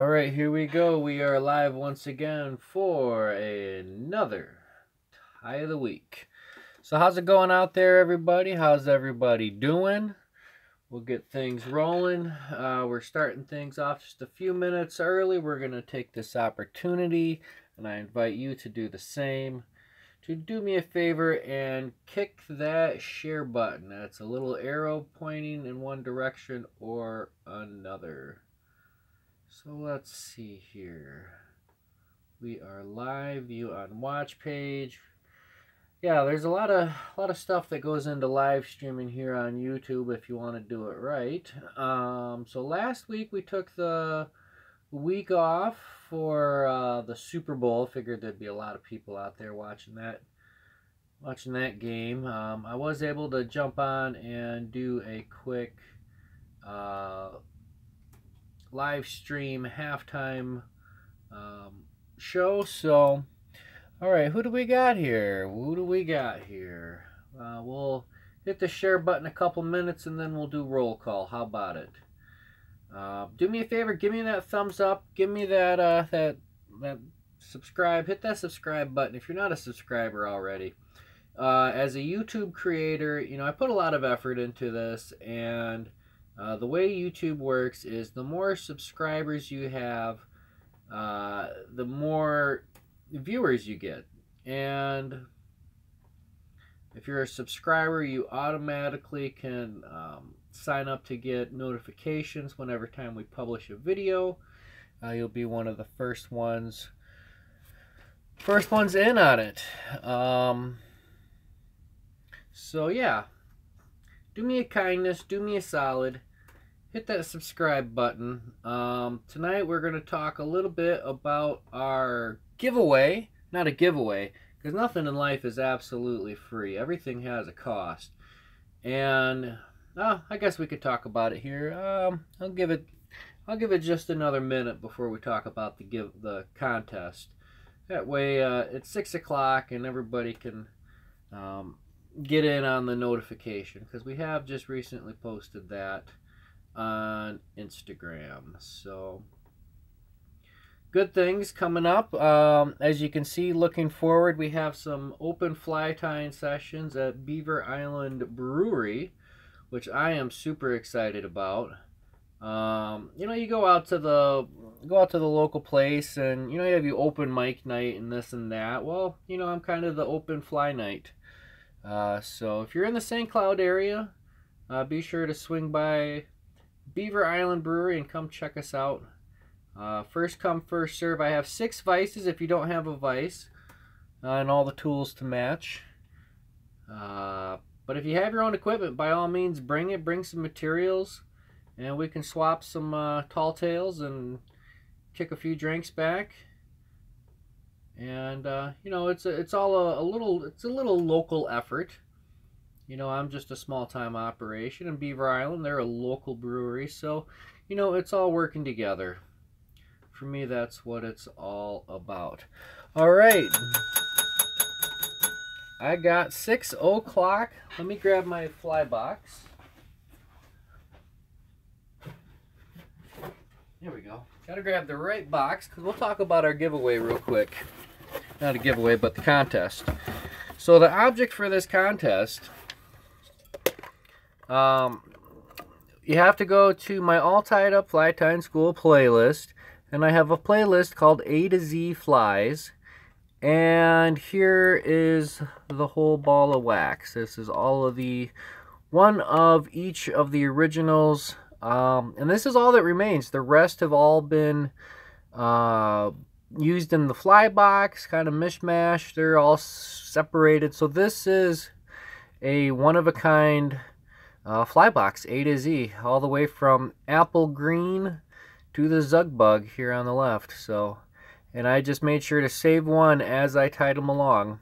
All right, here we go. We are live once again for another tie of the week. So, how's it going out there, everybody? How's everybody doing? We'll get things rolling. We're starting things off just a few minutes early. We're going to take this opportunity, and I invite you to do the same. To do me a favor and kick that share button. That's a little arrow pointing in one direction or another. So let's see here. We are live, view on watch page. Yeah, there's a lot of stuff that goes into live streaming here on YouTube if you want to do it right. So last week we took the week off for the Super Bowl. Figured there'd be a lot of people out there watching that game. I was able to jump on and do a quick uh, live stream halftime show. So, all right, who do we got here? We'll hit the share button a couple minutes and then we'll do roll call. How about it? Do me a favor, give me that thumbs up, give me that subscribe, hit that subscribe button if you're not a subscriber already. As a YouTube creator, I put a lot of effort into this, and the way YouTube works is the more subscribers you have, the more viewers you get. And if you're a subscriber, you automatically can sign up to get notifications whenever time we publish a video. You'll be one of the first ones in on it. So yeah, do me a kindness, do me a solid, hit that subscribe button. Tonight we're going to talk a little bit about our giveaway. Not a giveaway, because nothing in life is absolutely free. Everything has a cost. And I guess we could talk about it here. I'll give it just another minute before we talk about the contest. That way, it's 6 o'clock and everybody can get in on the notification, because we have just recently posted that on Instagram. So good things coming up. As you can see, looking forward, we have some open fly tying sessions at Beaver Island Brewery, which I am super excited about. You go out to the local place, and you have your open mic night and this and that. Well, I'm kind of the open fly night. So if you're in the St. Cloud area, be sure to swing by Beaver Island Brewery and come check us out. First come, first serve. I have 6 vices if you don't have a vice, and all the tools to match. But if you have your own equipment, by all means, bring it. Bring some materials, and we can swap some tall tales and kick a few drinks back. And it's a little local effort. I'm just a small time operation in Beaver Island. They're a local brewery, so it's all working together. For me, that's what it's all about. All right, I got 6 o'clock. Let me grab my fly box. There we go. Gotta grab the right box, because we'll talk about our giveaway real quick. Not a giveaway, but the contest. So the object for this contest, you have to go to my All Tied Up Fly Tying School playlist, and I have a playlist called A to Z Flies, and here is the whole ball of wax. This is all of one of each of the originals, and this is all that remains. The rest have all been used in the fly box, kind of mishmash. They're all separated. So this is a one-of-a-kind fly box, A to Z, all the way from apple green to the Zug Bug here on the left. So, and I just made sure to save one as I tied them along.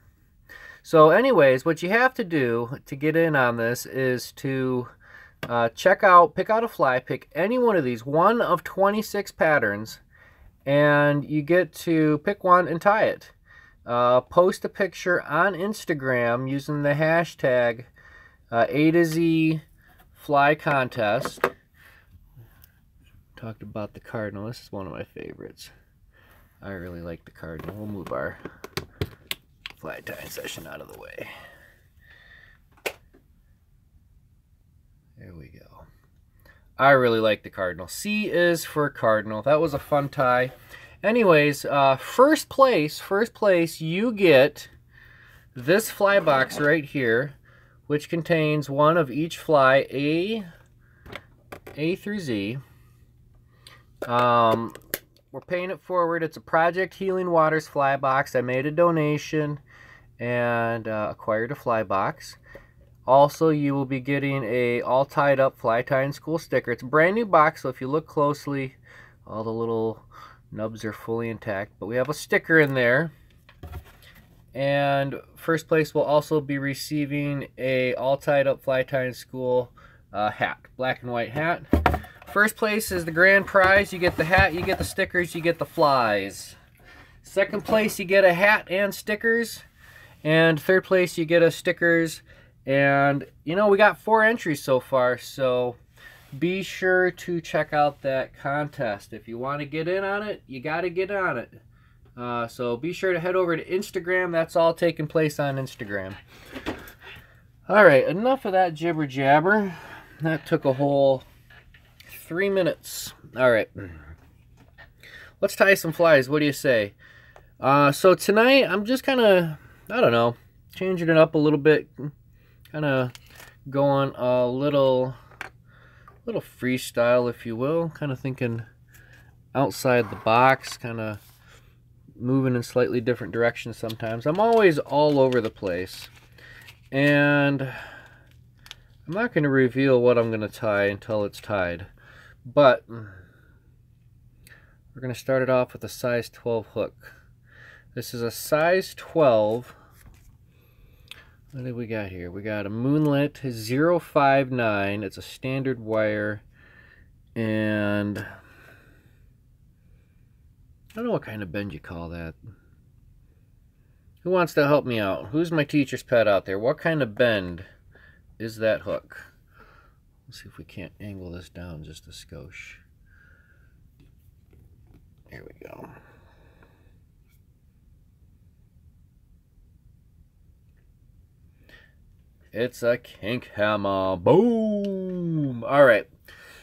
So anyways, what you have to do to get in on this is to pick out a fly, pick any one of these, one of 26 patterns, and you get to pick one and tie it. Post a picture on Instagram using the hashtag A to Z Fly Contest. talked about the Cardinal. This is one of my favorites. I really like the Cardinal. We'll move our fly tying session out of the way. There we go. I really like the Cardinal. C is for Cardinal. That was a fun tie. Anyways, first place, you get this fly box right here, which contains one of each fly, A through Z. We're paying it forward. It's a Project Healing Waters fly box. I made a donation and acquired a fly box. Also, you will be getting a all tied up fly tying school sticker. It's a brand new box, so if you look closely, all the little nubs are fully intact. But we have a sticker in there. And first place will also be receiving a all tied up fly tying school hat, black and white hat. First place is the grand prize. You get the hat, you get the stickers, you get the flies. Second place, you get a hat and stickers. And third place, you get a stickers. And, you know, we got 4 entries so far, so be sure to check out that contest. If you want to get in on it, you got to get on it. So be sure to head over to Instagram. That's all taking place on Instagram. All right, enough of that jibber jabber. That took a whole 3 minutes. All right, let's tie some flies. What do you say? So tonight I'm just kind of, I don't know, changing it up a little bit, kind of going a little freestyle, if you will. Kind of thinking outside the box, kind of moving in slightly different directions sometimes. I'm always all over the place, and I'm not going to reveal what I'm going to tie until it's tied, but we're going to start it off with a size 12 hook. This is a size 12. What do we got here? We got a Moonlit 059. It's a standard wire, and I don't know what kind of bend you call that. Who wants to help me out? Who's my teacher's pet out there? What kind of bend is that hook? Let's see if we can't angle this down just a skosh. There we go. It's a kink hammer. Boom! All right.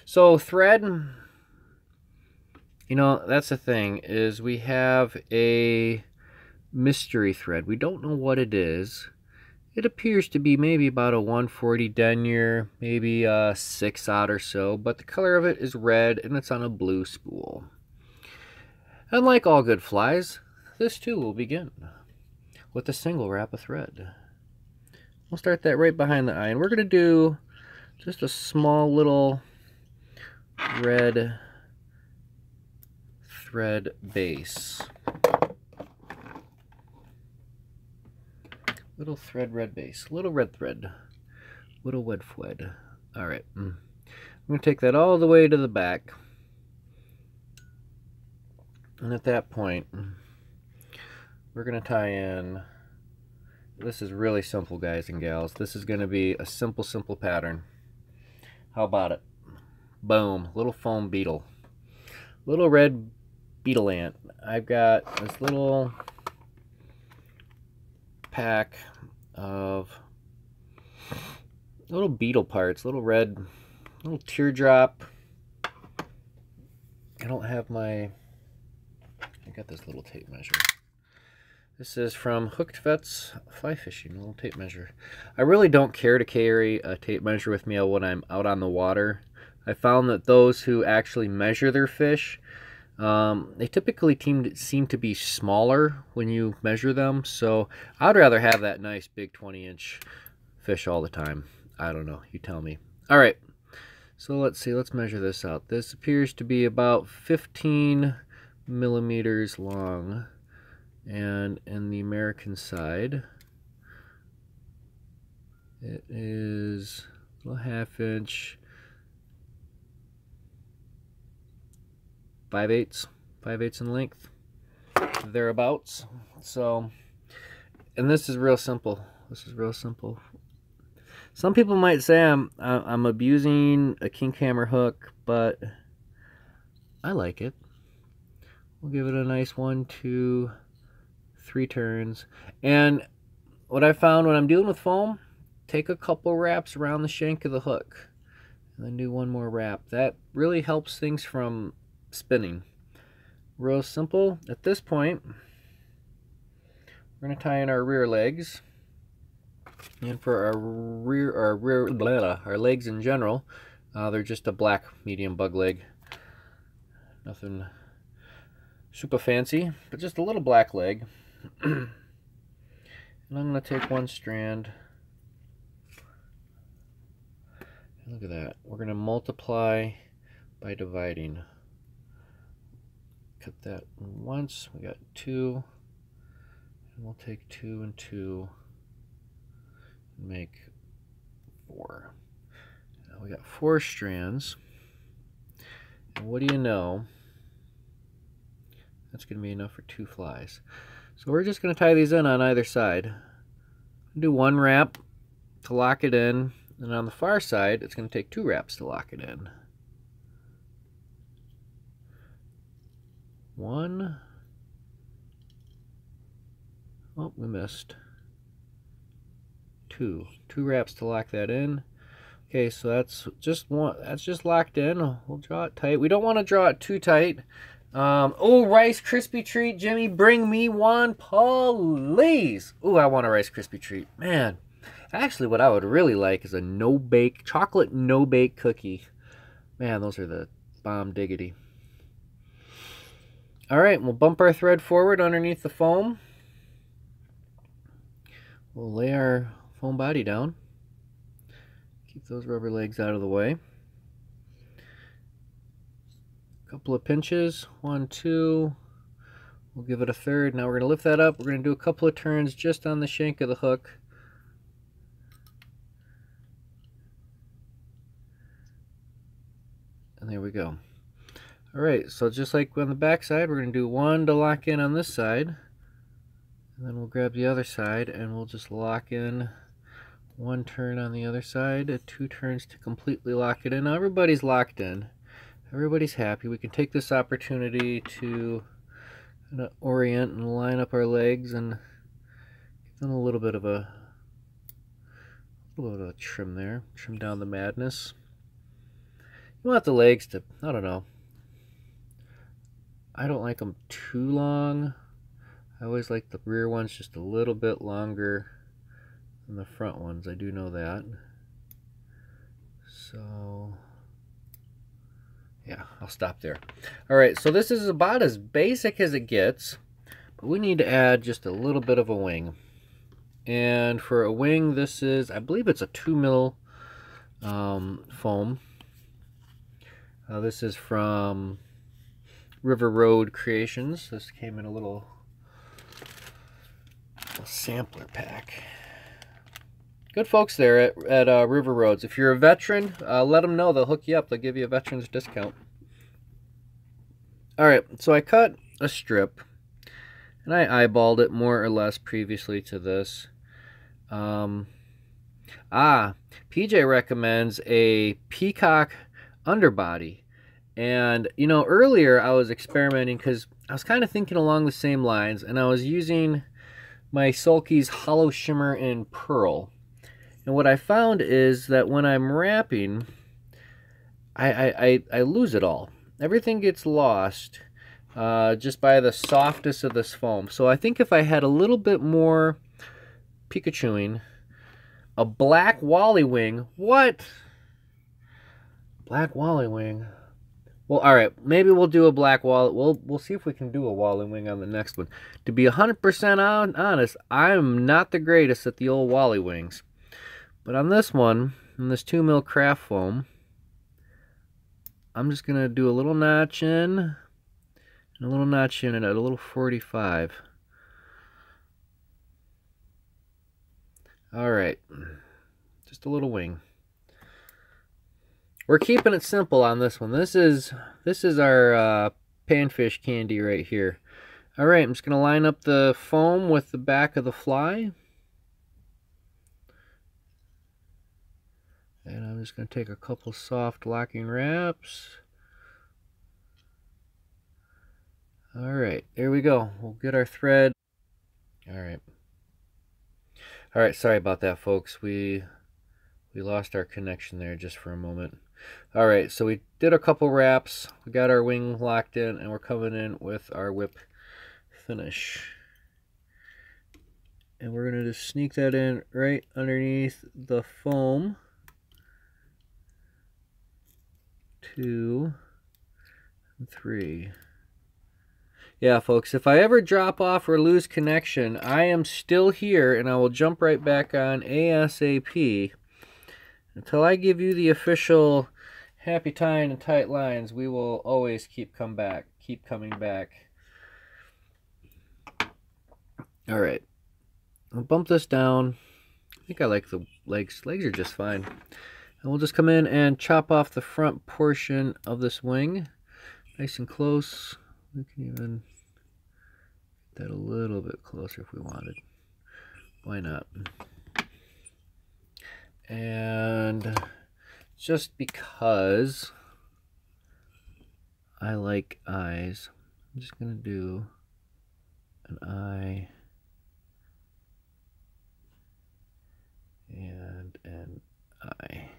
So thread, you know, that's the thing, is we have a mystery thread. We don't know what it is. It appears to be maybe about a 140 denier, maybe a 6/0 or so, but the color of it is red and it's on a blue spool. And like all good flies, this too will begin with a single wrap of thread. We'll start that right behind the eye, and we're going to do just a small little red thread base. Little thread red base, little red thread, little red thread. All right, I'm going to take that all the way to the back, and at that point, we're going to tie in. This is really simple, guys and gals. This is going to be a simple pattern. How about it? Boom. Little foam beetle. Little red beetle ant. I've got this little pack of little beetle parts. Little red, little teardrop. I don't have my... I got this little tape measure. This is from Hooked Vets Fly Fishing, a little tape measure. I really don't care to carry a tape measure with me when I'm out on the water. I found that those who actually measure their fish, they typically seem to be smaller when you measure them. So I'd rather have that nice big 20-inch fish all the time. I don't know, you tell me. All right, so let's see, let's measure this out. This appears to be about 15 millimeters long. And in the American side, it is a little 1/2 inch, 5/8 in length, thereabouts. So, and this is real simple. This is real simple. Some people might say I'm abusing a kink hammer hook, but I like it. We'll give it a nice 1, 2, 3 turns. And what I found when I'm dealing with foam, take a couple wraps around the shank of the hook and then do one more wrap. That really helps things from spinning. Real simple. At this point, we're going to tie in our rear legs. And for our legs in general, they're just a black medium bug leg. Nothing super fancy, but just a little black leg. And I'm going to take one strand. And look at that. We're going to multiply by dividing. Cut that once. We got 2. And we'll take 2 and 2 and make 4. Now we got 4 strands. And what do you know? That's going to be enough for 2 flies. So we're just going to tie these in on either side. Do one wrap to lock it in, and on the far side, it's going to take 2 wraps to lock it in. 1. Oh, we missed. 2 wraps to lock that in. Okay, so that's just one. That's just locked in. We'll draw it tight. We don't want to draw it too tight. Oh, Rice Krispie treat, Jimmy, bring me one, please. Oh, I want a Rice Krispie treat, man. Actually, what I would really like is a no-bake, chocolate no-bake cookie. Man, those are the bomb diggity. All right, we'll bump our thread forward underneath the foam. We'll lay our foam body down. Keep those rubber legs out of the way. Couple of pinches, 1, 2. We'll give it a third. Now we're going to lift that up. We're going to do a couple of turns just on the shank of the hook. And there we go. All right, so just like on the back side, we're going to do 1 to lock in on this side. And then we'll grab the other side and we'll just lock in 1 turn on the other side, 2 turns to completely lock it in. Now everybody's locked in. Everybody's happy. We can take this opportunity to kind of orient and line up our legs and give them a little bit of a trim there. Trim down the madness. You want the legs to, I don't know. I don't like them too long. I always like the rear ones just a little bit longer than the front ones. I do know that. So yeah, I'll stop there. All right, so this is about as basic as it gets, but we need to add just a little bit of a wing. And for a wing, this is, I believe it's a 2 mil foam. This is from River Road Creations. This came in a little sampler pack. Good folks there at River Roads. If you're a veteran, let them know. They'll hook you up. They'll give you a veteran's discount. All right, so I cut a strip, and I eyeballed it more or less previously to this. PJ recommends a peacock underbody. And, you know, earlier I was experimenting because I was kind of thinking along the same lines, and I was using my Sulky's Hollow Shimmer in Pearl. And what I found is that when I'm wrapping, I lose it all. Everything gets lost just by the softness of this foam. So I think if I had a little bit more Pikachuing, a black Wally Wing. What? Black Wally Wing. Well, all right. Maybe we'll do a black Wally. We'll see if we can do a Wally Wing on the next one. To be 100% honest, I'm not the greatest at the old Wally Wings. But on this one, on this 2 mil craft foam, I'm just going to do a little notch in, and a little notch in, and a little 45. All right, just a little wing. We're keeping it simple on this one. This is our panfish candy right here. All right, I'm just going to line up the foam with the back of the fly. And I'm just going to take a couple soft locking wraps. All right, there we go. We'll get our thread. All right, sorry about that, folks. We lost our connection there just for a moment. All right, so we did a couple wraps. We got our wing locked in, and we're coming in with our whip finish. And we're going to just sneak that in right underneath the foam. 2, 3. Yeah, folks, if I ever drop off or lose connection, I am still here, and I will jump right back on ASAP. Until I give you the official happy tying and tight lines, we will always keep coming back. All right, I'll bump this down. I think I like the legs. Legs are just fine. And we'll just come in and chop off the front portion of this wing, nice and close. We can even get that a little bit closer if we wanted. Why not? And just because I like eyes, I'm just going to do an eye and an eye.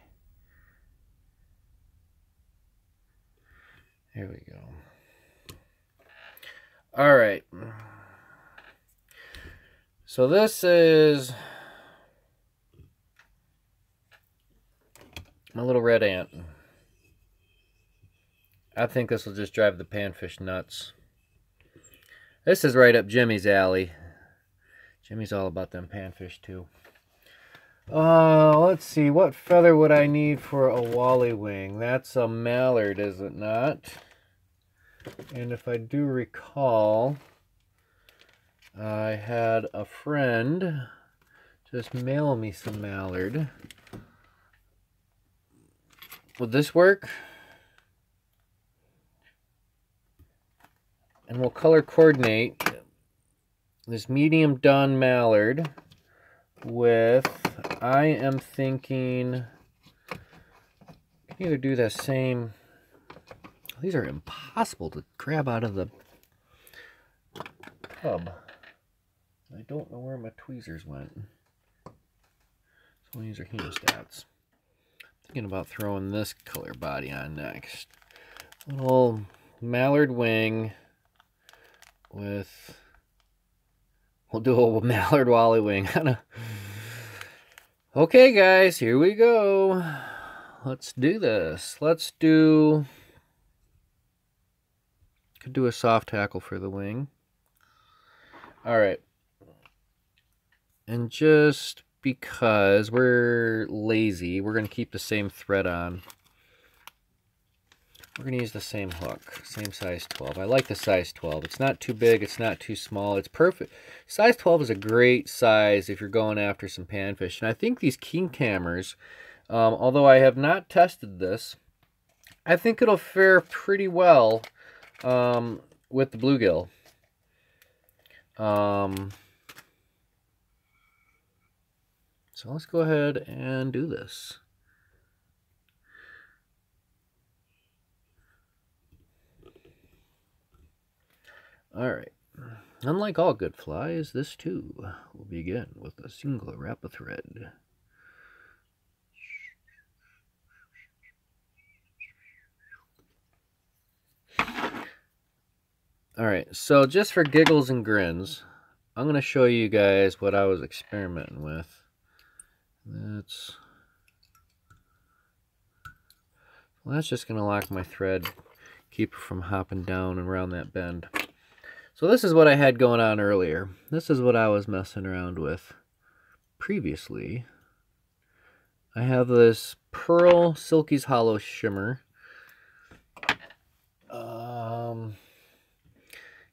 There we go. All right. So this is my little red ant. I think this will just drive the panfish nuts. This is right up Jimmy's alley. Jimmy's all about them panfish too. Let's see. What feather would I need for a wally wing? That's a mallard, is it not? And if I do recall, I had a friend just mail me some mallard. Would this work? And we'll color coordinate this medium dun mallard with, I am thinking, I can either do that same, these are impossible to grab out of the tub. I don't know where my tweezers went. So these are hemostats. Thinking about throwing this color body on next. Little mallard wing with, we'll do a mallard wally wing. Okay guys, here we go. Let's do this. Let's do, could do a soft tackle for the wing. All right. And just because we're lazy, we're going to keep the same thread on. We're going to use the same hook, same size 12. I like the size 12. It's not too big, it's not too small. It's perfect. Size 12 is a great size if you're going after some panfish. And I think these king cammers, although I have not tested this, I think it'll fare pretty well with the bluegill. So let's go ahead and do this. All right. Unlike all good flies, this too will begin with a single wrap of thread. All right, so just for giggles and grins, I'm going to show you guys what I was experimenting with. That's just going to lock my thread, keep it from hopping down and around that bend. So this is what I had going on earlier. This is what I was messing around with previously. I have this Pearl Silky's Hollow Shimmer.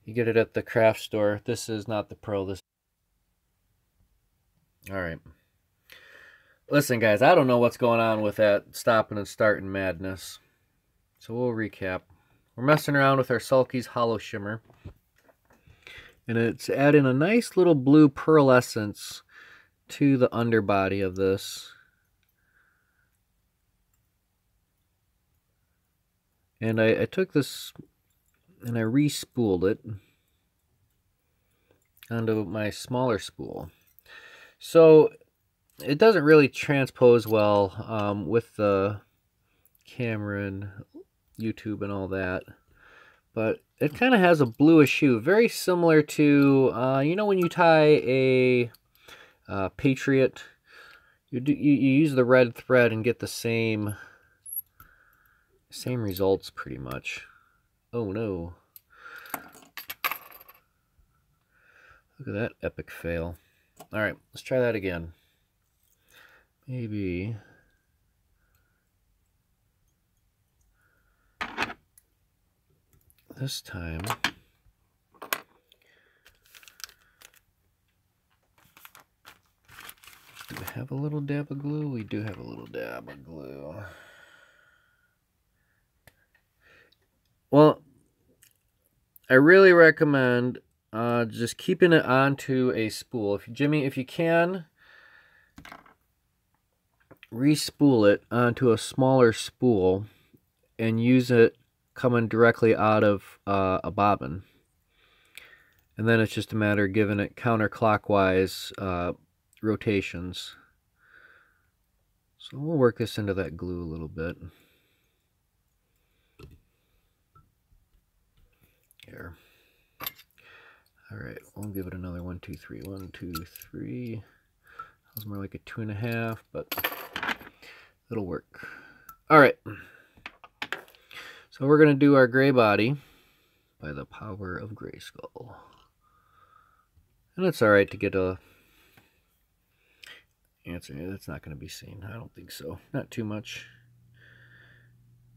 You get it at the craft store. This is not the Pearl. This. All right. Listen, guys, I don't know what's going on with that stopping and starting madness. So we'll recap. We're messing around with our Sulky's Hollow Shimmer. And it's adding a nice little blue pearlescence to the underbody of this. And I took this and I re-spooled it onto my smaller spool. So it doesn't really transpose well with the camera and YouTube and all that, but it kind of has a bluish hue, very similar to you know, when you tie a Patriot, you use the red thread and get the same results pretty much. Oh no, look at that epic fail. All right, let's try that again. Maybe this time do we have a little dab of glue? We do have a little dab of glue. Well, I really recommend just keeping it onto a spool. Jimmy, if you can, re-spool it onto a smaller spool and use it coming directly out of a bobbin. And then it's just a matter of giving it counterclockwise rotations. So we'll work this into that glue a little bit. Here. All right, we'll give it another 1, 2, 3. 1, 2, 3. That was more like a 2.5, but it'll work. All right. So we're going to do our gray body by the power of Grayskull. And it's all right to get a answer. That's not going to be seen. I don't think so. Not too much.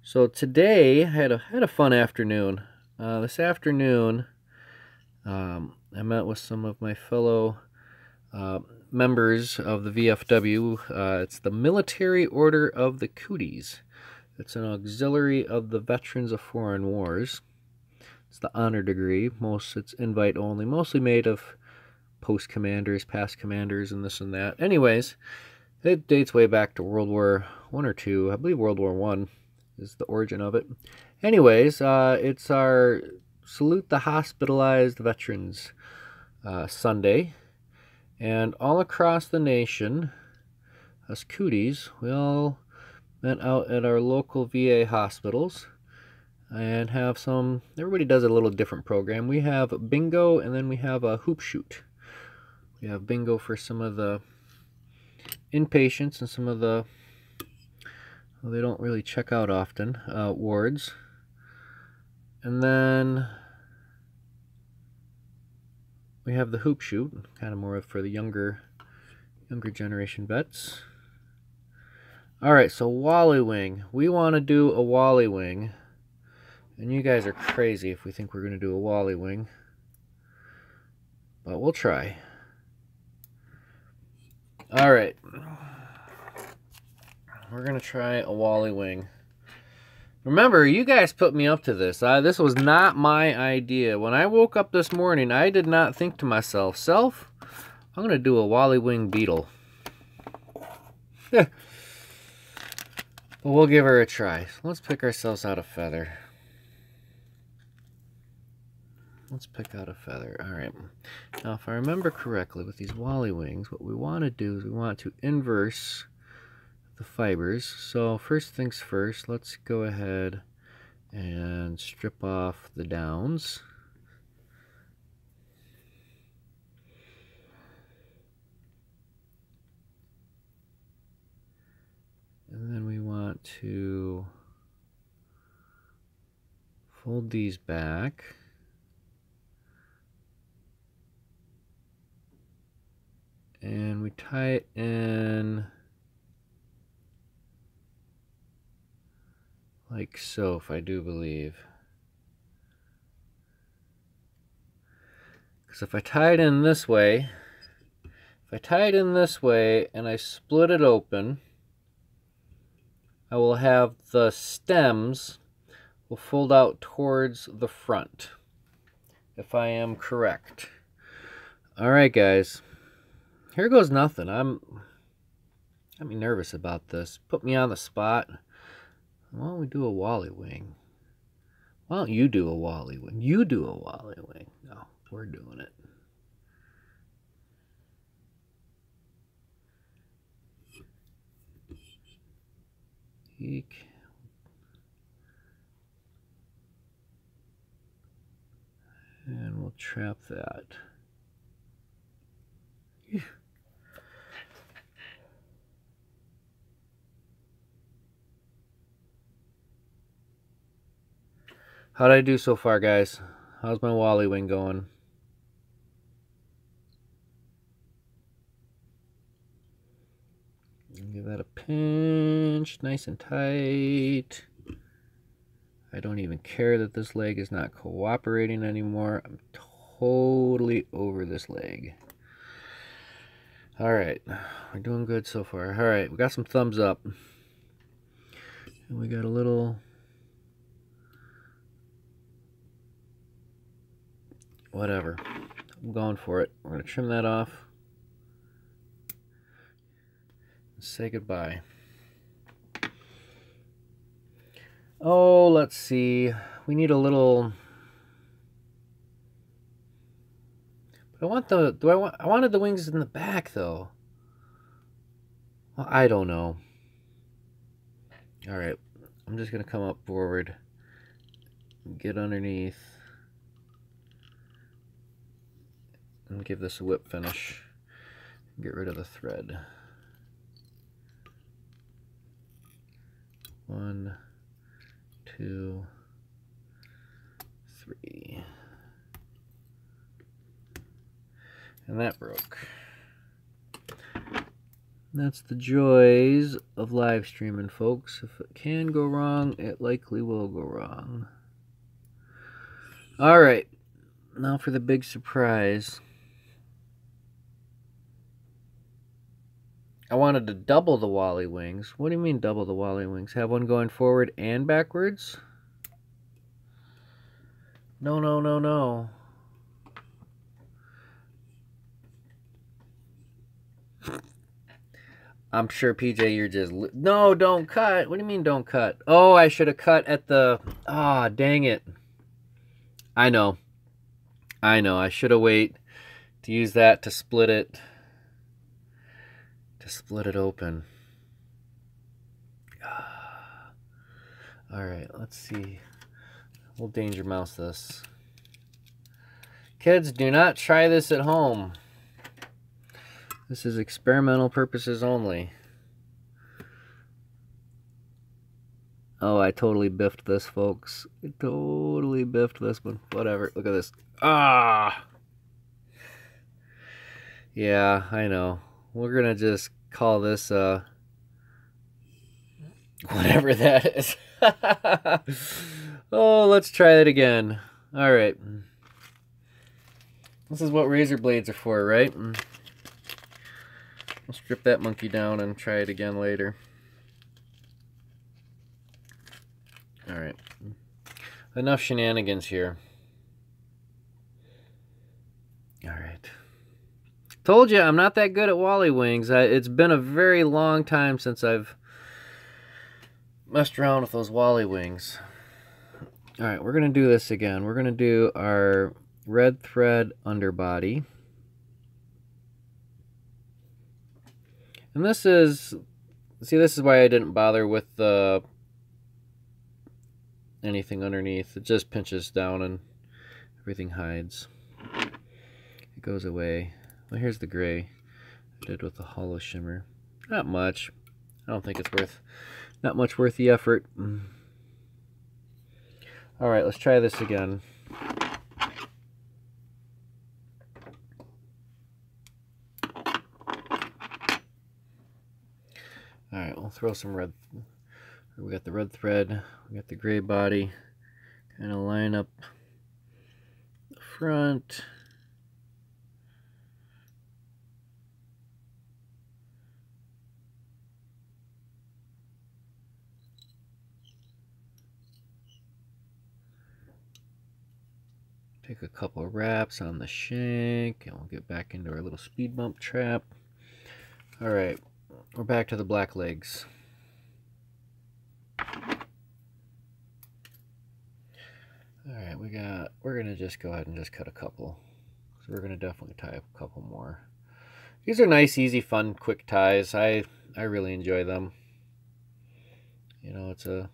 So today I had a fun afternoon. This afternoon, I met with some of my fellow members of the VFW. It's the Military Order of the Cooties. It's an auxiliary of the Veterans of Foreign Wars. It's the honor degree. It's invite only, mostly made of post commanders, past commanders, and this and that. Anyways, it dates way back to World War I or II. I believe World War I is the origin of it. Anyways, it's our Salute the Hospitalized Veterans Sunday. And all across the nation, us cooties, we all met out at our local VA hospitals and have some, everybody does a little different program. We have bingo, and then we have a hoop shoot. We have bingo for some of the inpatients and some of the, well, they don't really check out often, wards. And then we have the hoop shoot, kind of more for the younger generation vets. All right, so Wally Wing. We want to do a Wally Wing. And you guys are crazy if we think we're going to do a Wally Wing. But we'll try. All right. We're going to try a Wally Wing. Remember, you guys put me up to this. This was not my idea. When I woke up this morning, I did not think to myself, I'm going to do a Wally Wing beetle. But we'll give her a try. Let's pick ourselves out a feather. Let's pick out a feather. All right. Now, if I remember correctly, with these Wally Wings, what we want to do is we want to inverse the fibers. So first things first, let's go ahead and strip off the downs. And then we want to fold these back. And we tie it in like so, if I do believe. Because if I tie it in this way, and I split it open, I will have the stems will fold out towards the front, if I am correct. All right, guys. Here goes nothing. Got me nervous about this. Put me on the spot. Why don't we do a Wally Wing? Why don't you do a Wally wing? You do a Wally wing. No, we're doing it. Eek. And we'll trap that. How'd I do so far, guys? How's my Wally wing going? Give that a pinch, nice and tight. I don't even care that this leg is not cooperating anymore. I'm totally over this leg. All right, we're doing good so far. All right, we got some thumbs up. And we got a little... whatever. I'm going for it. We're going to trim that off. And say goodbye. Oh, let's see. We need a little... But I want the... I wanted the wings in the back, though. Well, I don't know. Alright. I'm just going to come up forward. Get underneath. And give this a whip finish. Get rid of the thread. 1, 2, 3. And that broke. That's the joys of live streaming, folks. If it can go wrong, it likely will go wrong. Alright. Now for the big surprise. I wanted to double the Wally wings. What do you mean double the Wally wings? Have one going forward and backwards? No, no, no, no. I'm sure, PJ, you're just... No, don't cut. What do you mean don't cut? Oh, I should have cut at the... Ah, dang it. I know. I know. I should have waited to use that to split it. Split it open. Alright, let's see. We'll danger mouse this. Kids, do not try this at home. This is experimental purposes only. Oh, I totally biffed this, folks. I totally biffed this one. Whatever. Look at this. Ah! Yeah, I know. We're gonna just call this whatever that is. Oh, let's try it again. All right. This is what razor blades are for, right? We'll strip that monkey down and try it again later. All right. Enough shenanigans here. All right. Told you, I'm not that good at Wally wings. It's been a very long time since I've messed around with those Wally wings. Alright, we're going to do this again. We're going to do our red thread underbody. And this is... See, this is why I didn't bother with anything underneath. It just pinches down and everything hides. It goes away. Well, here's the gray I did with the hollow shimmer. Not much. I don't think it's not much worth the effort. Alright, let's try this again. Alright, we'll throw some red. We got the red thread, we got the gray body. Kind of line up the front. Take a couple of wraps on the shank, and we'll get back into our little speed bump trap. Alright, we're back to the black legs. All right, we're gonna just go ahead and just cut a couple. So we're gonna definitely tie a couple more. These are nice, easy, fun, quick ties. I really enjoy them. You know, it's a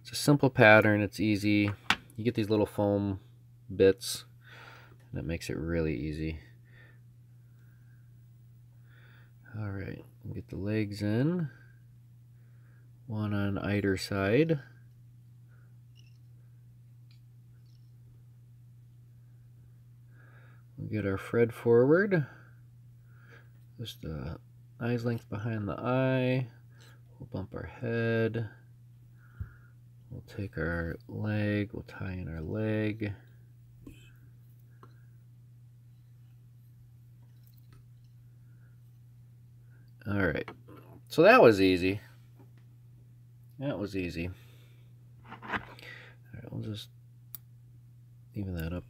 simple pattern. It's easy. You get these little foam bits, and it makes it really easy. All right, get the legs in. One on either side. We'll get our thread forward. Just eye's length behind the eye. We'll bump our head. We'll take our leg. We'll tie in our leg. All right. So that was easy. That was easy. All right, we'll just even that up.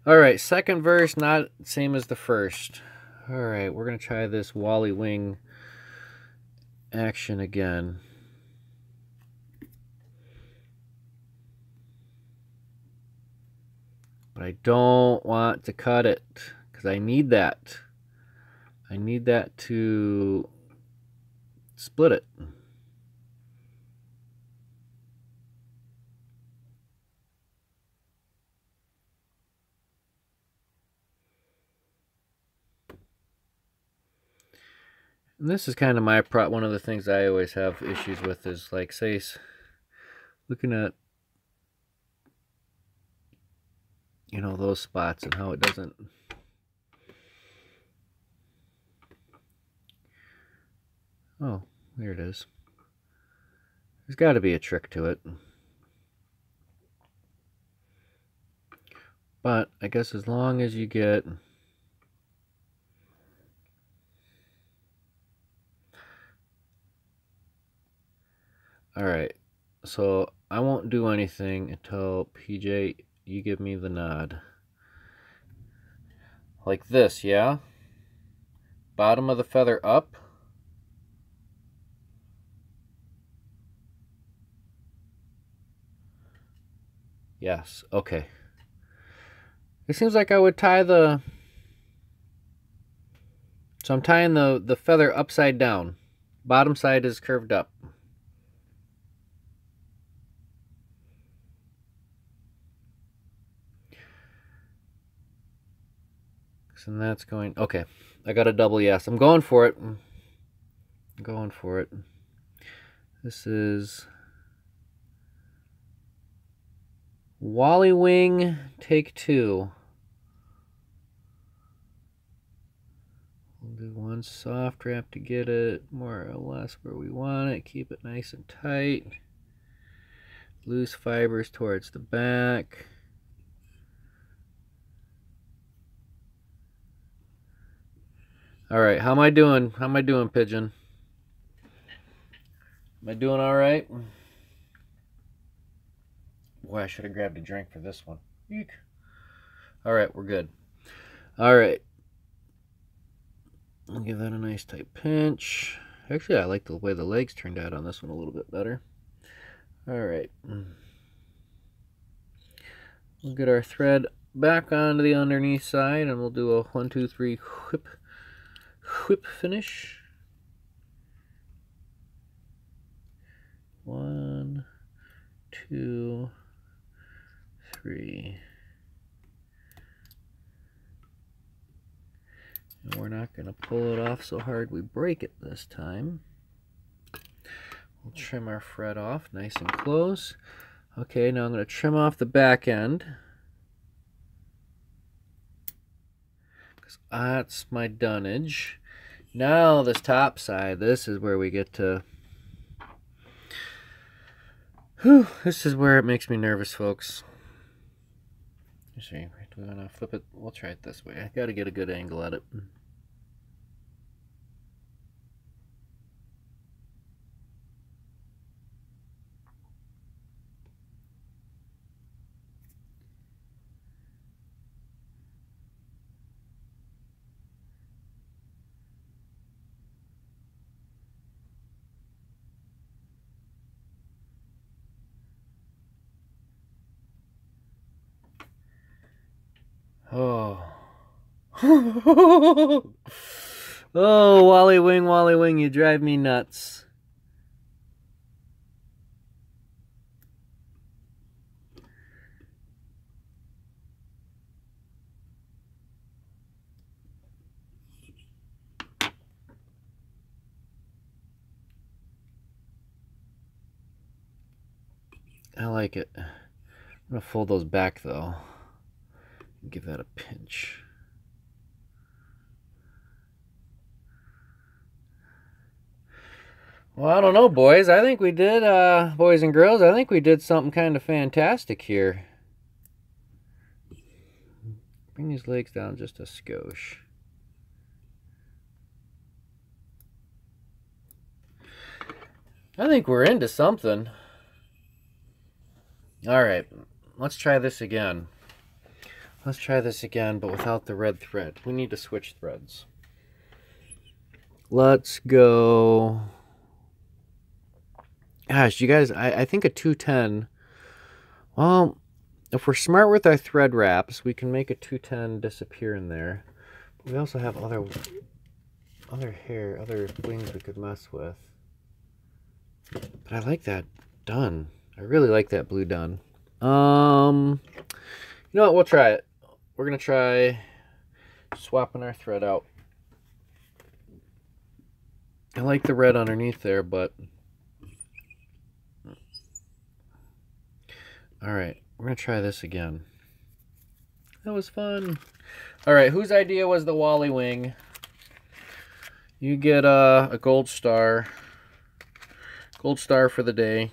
All right, second verse, not same as the first. All right, we're going to try this Wally Wing action again. But I don't want to cut it because I need that. I need that to split it. And this is kind of my one of the things I always have issues with is like, say, looking at, you know, those spots and how it doesn't. Oh, there it is. There's got to be a trick to it. But I guess as long as you get all right, so I won't do anything until PJ, you give me the nod. Like this, yeah? Bottom of the feather up. Yes, okay. It seems like I would tie the... So I'm tying the feather upside down. Bottom side is curved up. And that's going... Okay, I got a double yes. I'm going for it. I'm going for it. This is... Wally Wing, take 2. We'll do one soft wrap to get it more or less where we want it. Keep it nice and tight. Loose fibers towards the back. All right, how am I doing? How am I doing, Pigeon? Am I doing all right? Boy, I should have grabbed a drink for this one. Eek. All right, we're good. All right. I'll give that a nice tight pinch. Actually, I like the way the legs turned out on this one a little bit better. All right. We'll get our thread back onto the underneath side and we'll do a 1, 2, 3 whip finish. 1, 2, 3. And we're not going to pull it off so hard we break it this time. We'll trim our thread off nice and close. Okay, now I'm going to trim off the back end. Because that's my dunnage. Now this top side, this is where we get to... Whew, this is where it makes me nervous, folks. Let's see, do we want to flip it? We'll try it this way. I got to get a good angle at it. Oh. Oh, Wally Wing, you drive me nuts. I like it. I'm gonna fold those back though. Give that a pinch. Well, I don't know, boys. I think we did, boys and girls, I think we did something kind of fantastic here. Bring these legs down just a skosh. I think we're into something. All right, let's try this again. Let's try this again, but without the red thread. We need to switch threads. Let's go. Gosh, you guys, I think a 210. Well, if we're smart with our thread wraps, we can make a 210 disappear in there. But we also have other wings we could mess with. But I like that done. I really like that blue done. You know what? We'll try it. We're gonna try swapping our thread out. I like the red underneath there, but all right, we're gonna try this again. That was fun. All right, whose idea was the Wally Wing? You get a gold star. Gold star for the day.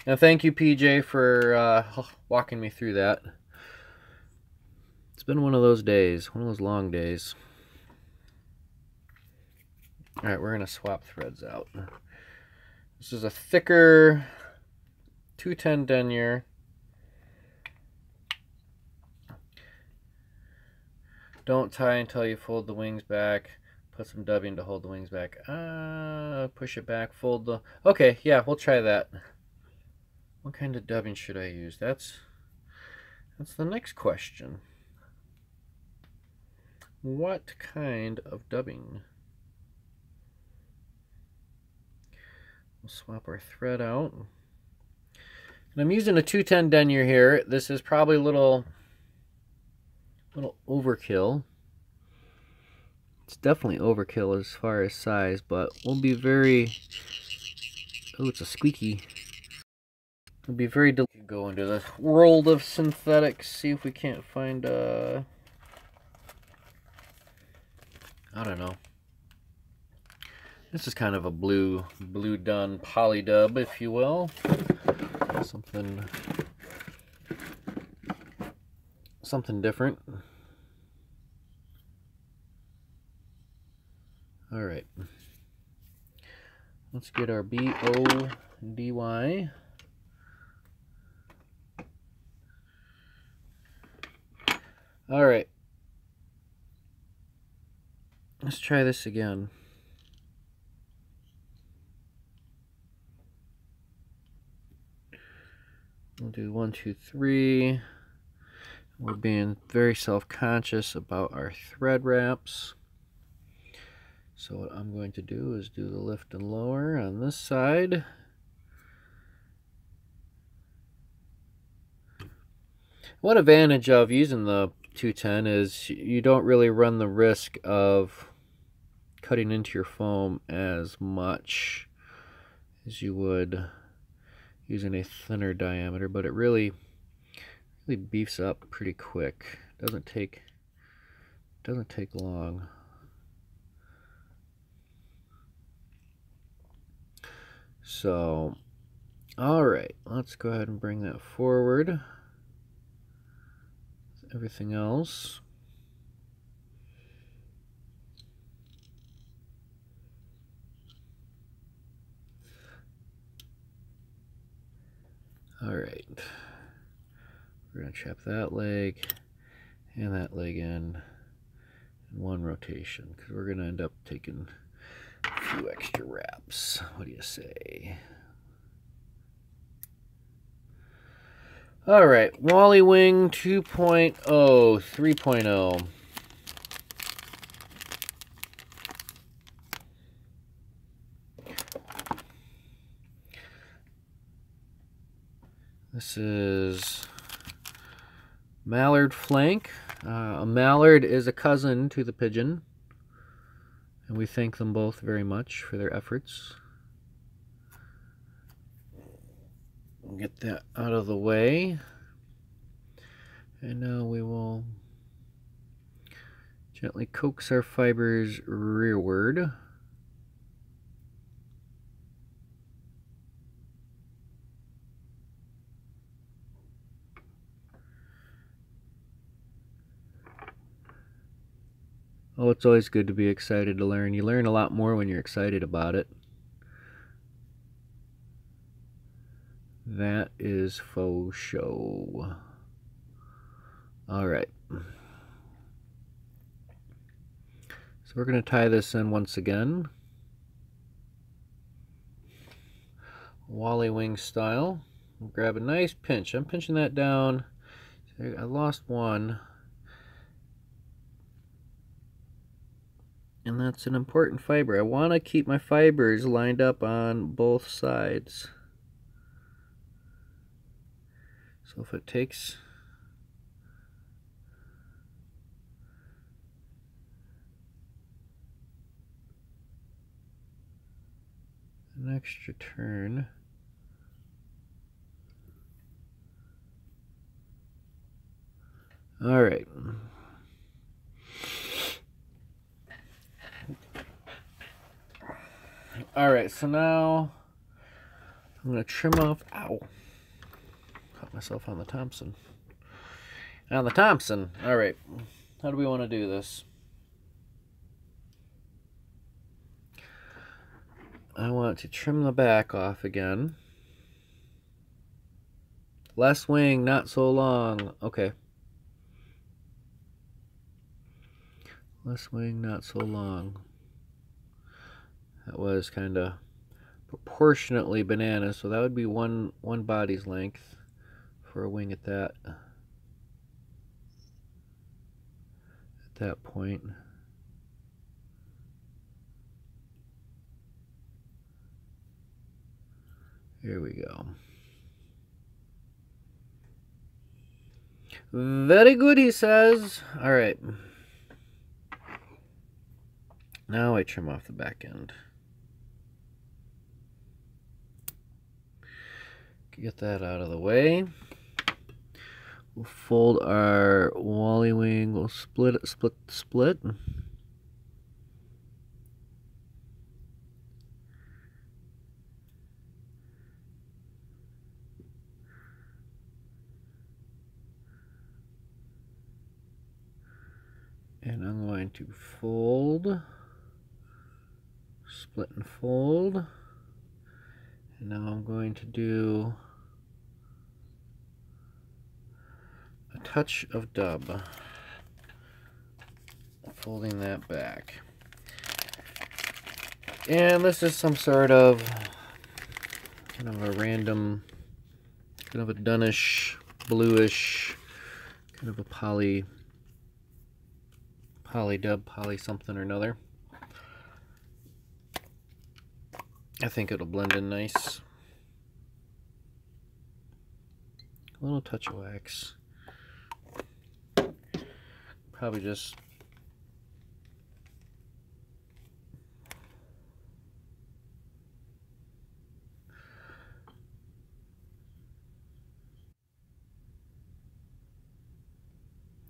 And thank you, PJ, for walking me through that. It's been one of those days, one of those long days. All right, we're gonna swap threads out. This is a thicker 210 denier. Don't tie until you fold the wings back. Put some dubbing to hold the wings back. Push it back, fold the... Okay, yeah, we'll try that. What kind of dubbing should I use? That's the next question. What kind of dubbing? We'll swap our thread out. And I'm using a 210 denier here. This is probably a little overkill. It's definitely overkill as far as size, but we'll be very... Oh, it's a squeaky. We'll be very delicate. Go into the world of synthetics, see if we can't find I don't know. This is kind of a blue done poly dub, if you will. Something different. All right. Let's get our BODY. All right. Let's try this again. We'll do 1, 2, 3. We're being very self-conscious about our thread wraps. So what I'm going to do is do the lift and lower on this side. One advantage of using the 210 is you don't really run the risk of cutting into your foam as much as you would using a thinner diameter, but it really beefs up pretty quick. Doesn't take long. So, all right, let's go ahead and bring that forward. Everything else. All right, we're gonna trap that leg and that leg in one rotation because we're gonna end up taking a few extra wraps. What do you say? All right, Wally Wing 2.0, 3.0. This is mallard flank. A mallard is a cousin to the pigeon, and we thank them both very much for their efforts. We'll get that out of the way, and now we will gently coax our fibers rearward. Oh, it's always good to be excited to learn. You learn a lot more when you're excited about it. That is faux show. All right. So we're going to tie this in once again. Wally Wing style. We'll grab a nice pinch. I'm pinching that down. I lost one. And that's an important fiber. I want to keep my fibers lined up on both sides. So if it takes an extra turn, all right. All right, so now I'm going to trim off. Ow. Caught myself on the Thompson. On the Thompson. All right. How do we want to do this? I want to trim the back off again. Less wing, not so long. Okay. Less wing, not so long. That was kind of proportionately banana, so that would be one body's length for a wing at that point. Here we go. Very good, he says. All right. Now I trim off the back end. Get that out of the way. We'll fold our Wally Wing. We'll split it, split. And I'm going to fold, split and fold. And now I'm going to do a touch of dub, folding that back. And this is some sort of kind of a random, kind of a dunnish, bluish, kind of a poly dub, poly something or another. I think it'll blend in nice. A little touch of wax. Probably just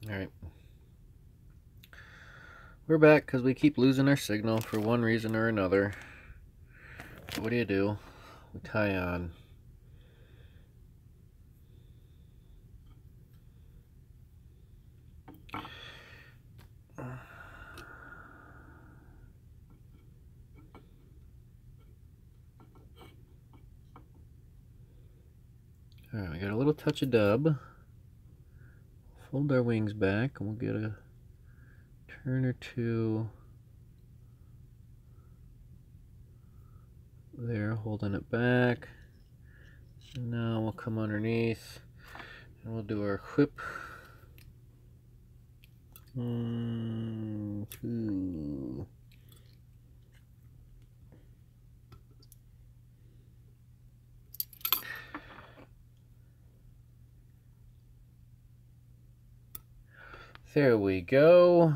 all right. We're back because we keep losing our signal for one reason or another. What do? We tie on. Alright, we got a little touch of dub. Fold our wings back and we'll get a turn or two there, holding it back. And now we'll come underneath And we'll do our whip. There we go.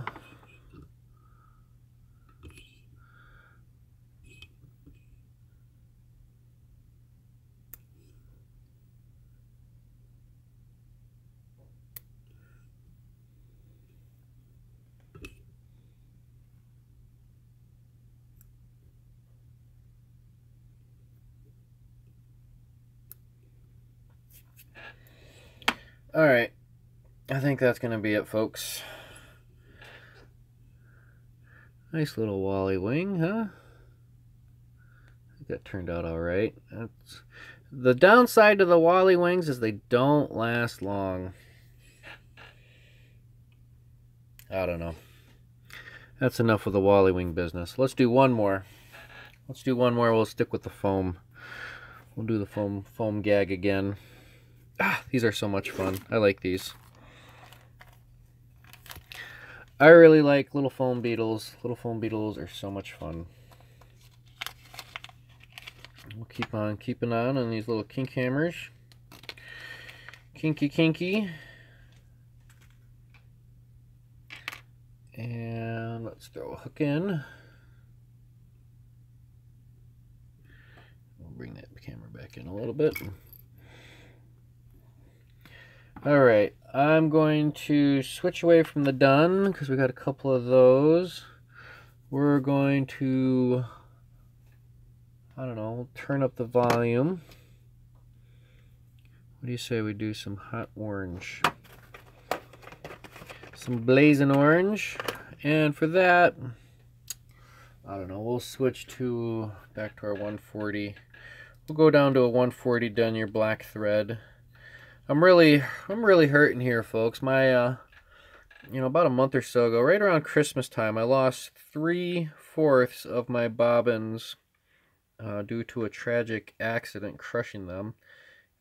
All right. I think that's going to be it, folks. Nice little Wally wing, huh? I think that turned out all right. The downside to the Wally wings is they don't last long. I don't know. That's enough of the Wally wing business. Let's do one more. We'll stick with the foam. We'll do the foam gag again. These are so much fun. I like these. I really like little foam beetles. Little foam beetles are so much fun. We'll keep on keeping on these little kink hammers. Kinky. And let's throw a hook in. We'll bring that camera back in a little bit. Alright, I'm going to switch away from the done because we got a couple of those. We're going to, I don't know, turn up the volume. What do you say we do some hot orange? Some blazing orange. And for that, I don't know, we'll switch back to our 140. We'll go down to a 140 denier black thread. I'm really hurting here, folks. My about a month or so ago, right around Christmas time, I lost 3/4 of my bobbins due to a tragic accident crushing them.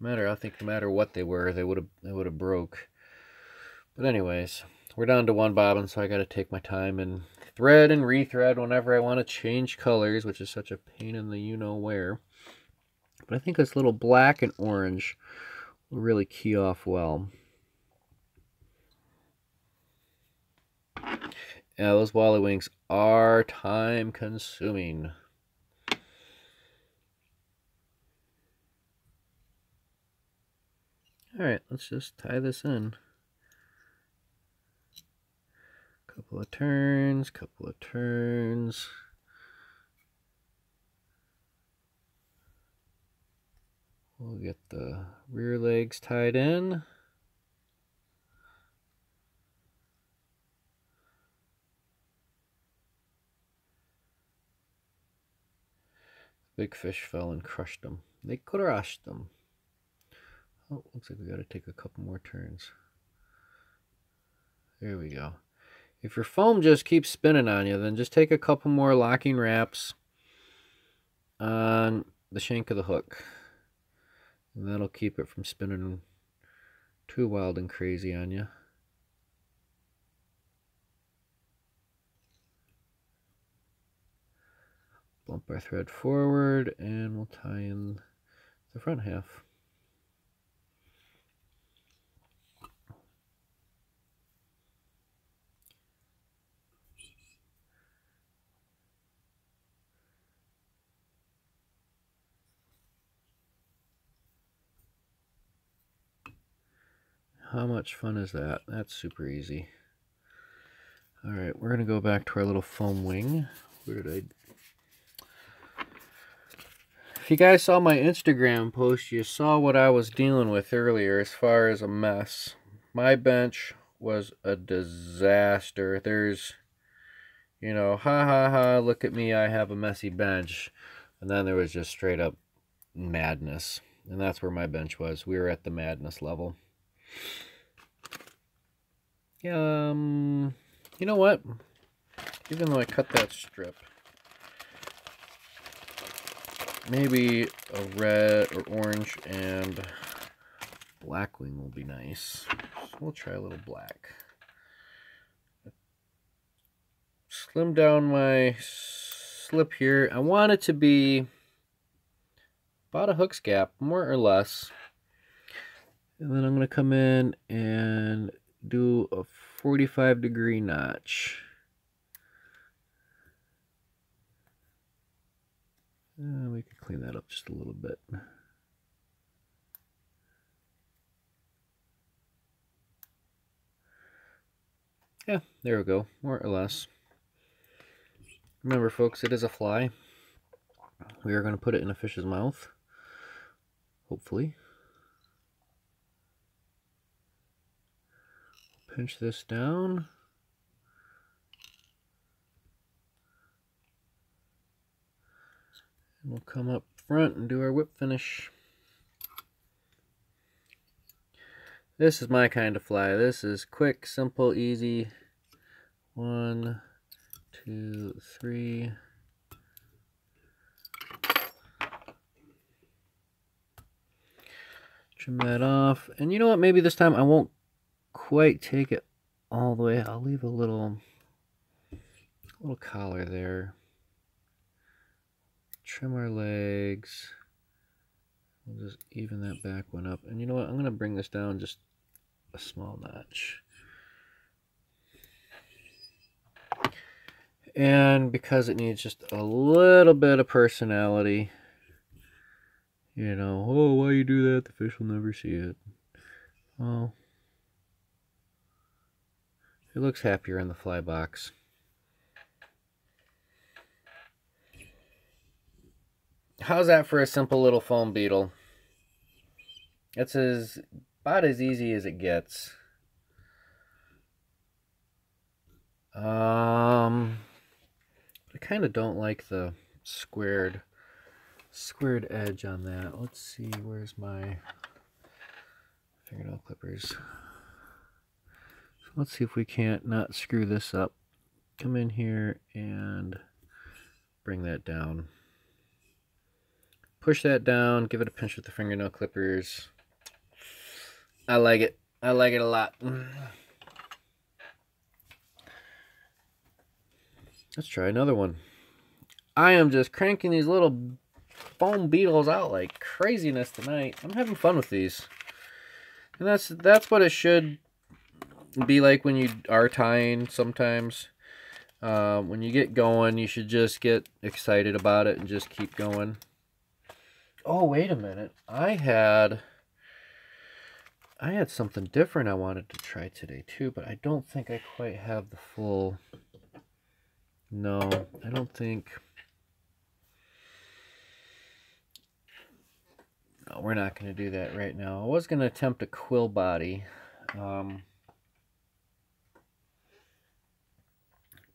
I think no matter what they were, they would have broke. But anyways, we're down to one bobbin, so I got to take my time and thread and rethread whenever I want to change colors, which is such a pain in the you-know-where. But I think this little black and orange will really key off well. Yeah, those Wally wings are time consuming. Alright, let's just tie this in. Couple of turns. We'll get the rear legs tied in. Big fish fell and crushed them. They crushed them. Oh, looks like we got to take a couple more turns. There we go. If your foam just keeps spinning on you, then just take a couple more locking wraps on the shank of the hook. And that'll keep it from spinning too wild and crazy on you. Bump our thread forward and we'll tie in the front half. How much fun is that? That's super easy. Alright, we're going to go back to our little foam wing. Where did If you guys saw my Instagram post, you saw what I was dealing with earlier as far as a mess. My bench was a disaster. There's, ha ha ha, look at me, I have a messy bench. And then there was just straight up madness. And that's where my bench was. We were at the madness level. You know what? Even though I cut that strip, maybe a red or orange and Blackwing will be nice. So we'll try a little black. Slim down my slip here. I want it to be about a hook's gap, more or less. And then I'm going to come in and do a 45-degree notch. We can clean that up just a little bit. Yeah, there we go, more or less. Remember, folks, it is a fly. We are going to put it in a fish's mouth, hopefully. Pinch this down. And we'll come up front and do our whip finish. This is my kind of fly. This is quick, simple, easy. 1, 2, 3. Trim that off. And you know what? Maybe this time I won't quite take it all the way. I'll leave a little collar there. Trim our legs. We'll just even that back one up. And you know what? I'm going to bring this down just a small notch. And because it needs just a little bit of personality, you know, oh, why you do that? The fish will never see it. Well, it looks happier in the fly box. How's that for a simple little foam beetle? It's about as easy as it gets. I kind of don't like the squared edge on that. Let's see, where's my fingernail clippers? So let's see if we can't not screw this up. Come in here and bring that down. Push that down, give it a pinch with the fingernail clippers. I like it. I like it a lot. Let's try another one. I am just cranking these little foam beetles out like craziness tonight. I'm having fun with these. And that's what it should be like when you are tying sometimes. When you get going, you should just get excited about it and just keep going. Oh, wait a minute. I had something different I wanted to try today too, but I don't think I quite have the full... No, I don't think... No, we're not going to do that right now. I was going to attempt a quill body. But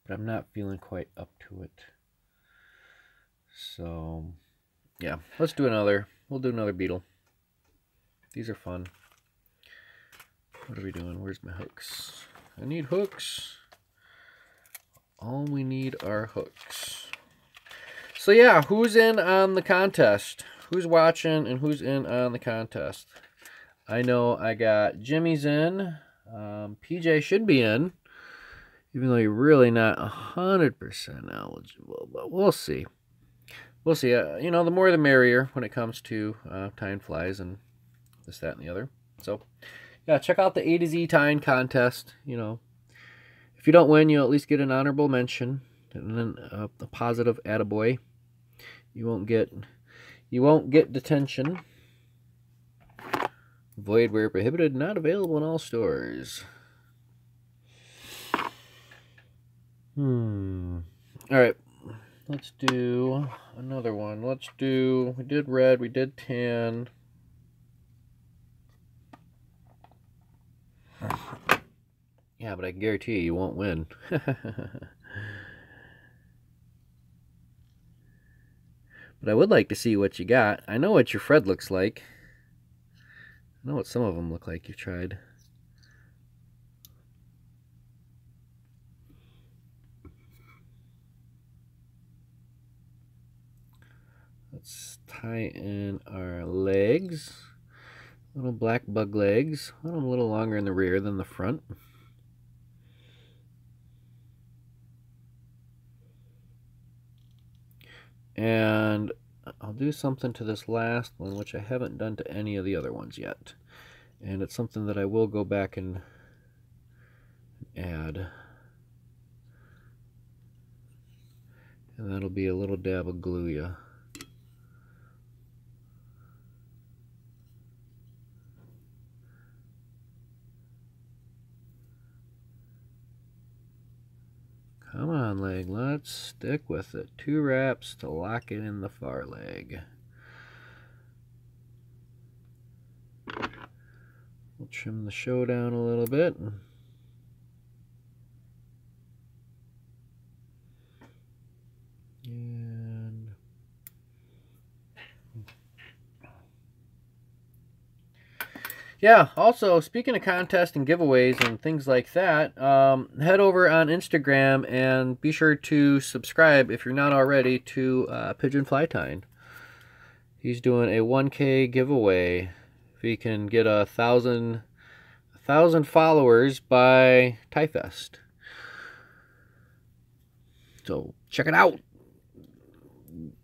I'm not feeling quite up to it. So, yeah, let's do another. We'll do another beetle. These are fun. What are we doing? Where's my hooks? I need hooks. All we need are hooks. So yeah, who's in on the contest? Who's watching and who's in on the contest? I know I got Jimmy's in. PJ should be in, even though you're really not 100% eligible, but we'll see. We'll see. You know, the more the merrier when it comes to tying flies and this, that, and the other. So, yeah, check out the A to Z tying contest. You know, if you don't win, you'll at least get an honorable mention and then a positive attaboy. You won't get detention. Void where prohibited, not available in all stores. All right, let's do another one. We did red, we did tan. Yeah, but I can guarantee you won't win. But I would like to see what you got. I know what your Fred looks like. I know what some of them look like you've tried. Let's tie in our legs. Little black bug legs. A little longer in the rear than the front. And I'll do something to this last one, which I haven't done to any of the other ones yet. And it's something that I will go back and add. And that'll be a little dab of Gluya. Come on, leg, let's stick with it. 2 wraps to lock it in the far leg. We'll trim the show down a little bit. And yeah, also, speaking of contests and giveaways and things like that, head over on Instagram and be sure to subscribe, if you're not already, to Pigeon Fly Tying. He's doing a 1K giveaway. If he can get 1,000 followers by Tie Fest. So, check it out.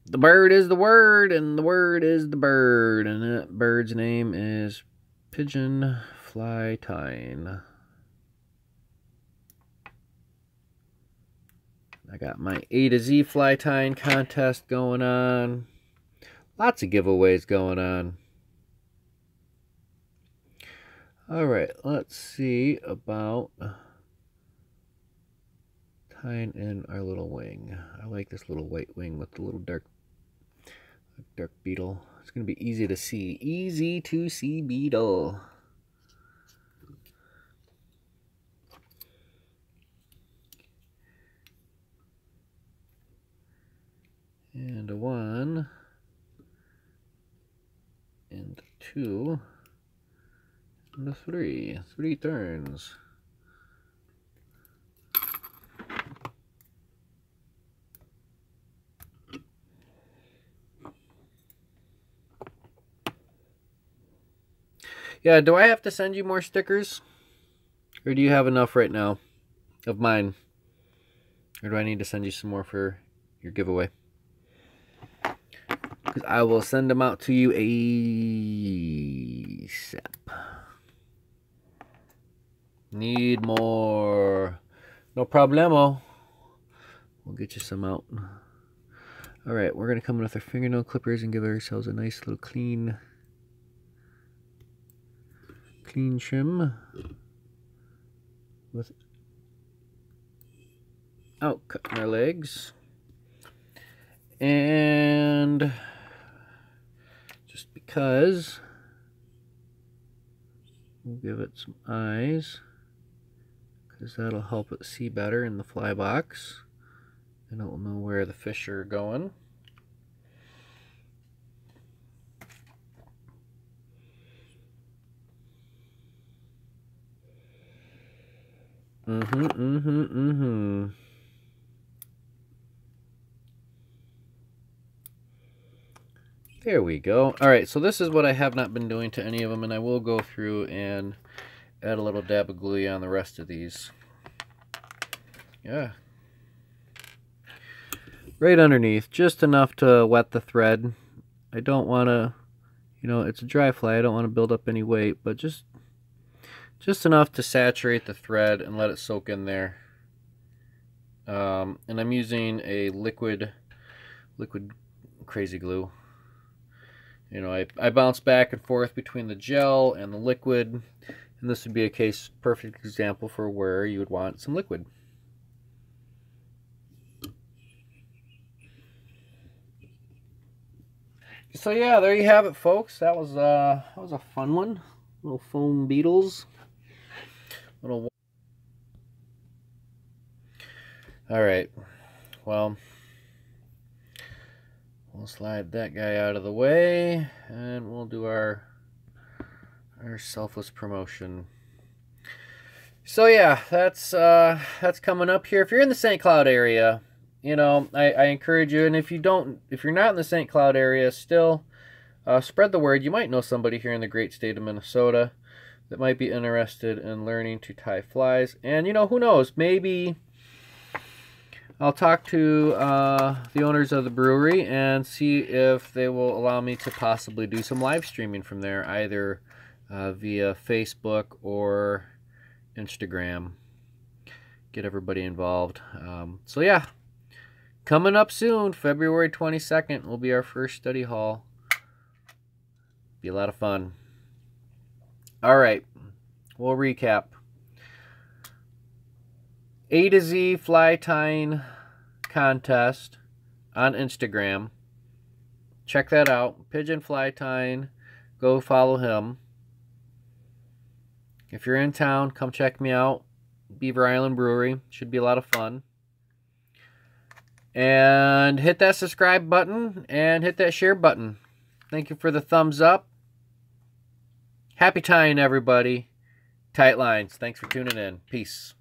The bird is the word, and the word is the bird. And that bird's name is Pigeon Fly Tying. I got my A to Z fly tying contest going on. Lots of giveaways going on. Alright, let's see about tying in our little wing. I like this little white wing with the little dark beetle. It's going to be easy to see. Easy to see beetle. And a 1. And 2. And a 3. 3 turns. Yeah, do I have to send you more stickers? Or do you have enough right now of mine? Or do I need to send you some more for your giveaway? Because I will send them out to you ASAP. Need more. No problemo. We'll get you some out. Alright, we're going to come in with our fingernail clippers and give ourselves a nice little clean trim without cutting our legs. And just because, we'll give it some eyes, because that'll help it see better in the fly box, and it will know where the fish are going. There we go. Alright, so this is what I have not been doing to any of them, and I will go through and add a little dab of glue on the rest of these. Yeah. Right underneath, just enough to wet the thread. I don't want to, you know, it's a dry fly, I don't want to build up any weight, but just enough to saturate the thread and let it soak in there. And I'm using a liquid crazy glue. You know, I bounce back and forth between the gel and the liquid, and this would be a perfect example for where you would want some liquid. So yeah, there you have it, folks. That was a fun one. Little foam beetles. All right. Well, we'll slide that guy out of the way, and we'll do our selfless promotion. So yeah, that's coming up here. If you're in the St. Cloud area, you know, I encourage you, and if you're not in the St. Cloud area, still Spread the word. You might know somebody here in the great state of Minnesota that might be interested in learning to tie flies. And, you know, who knows? Maybe I'll talk to the owners of the brewery and see if they will allow me to possibly do some live streaming from there, either via Facebook or Instagram. Get everybody involved. So yeah, coming up soon, February 22nd will be our first study hall. Be a lot of fun. All right, we'll recap. A to Z fly tying contest on Instagram. Check that out. Pigeon Fly Tying. Go follow him. If you're in town, come check me out. Beaver Island Brewery. Should be a lot of fun. And hit that subscribe button and hit that share button. Thank you for the thumbs up. Happy tying, everybody. Tight lines. Thanks for tuning in. Peace.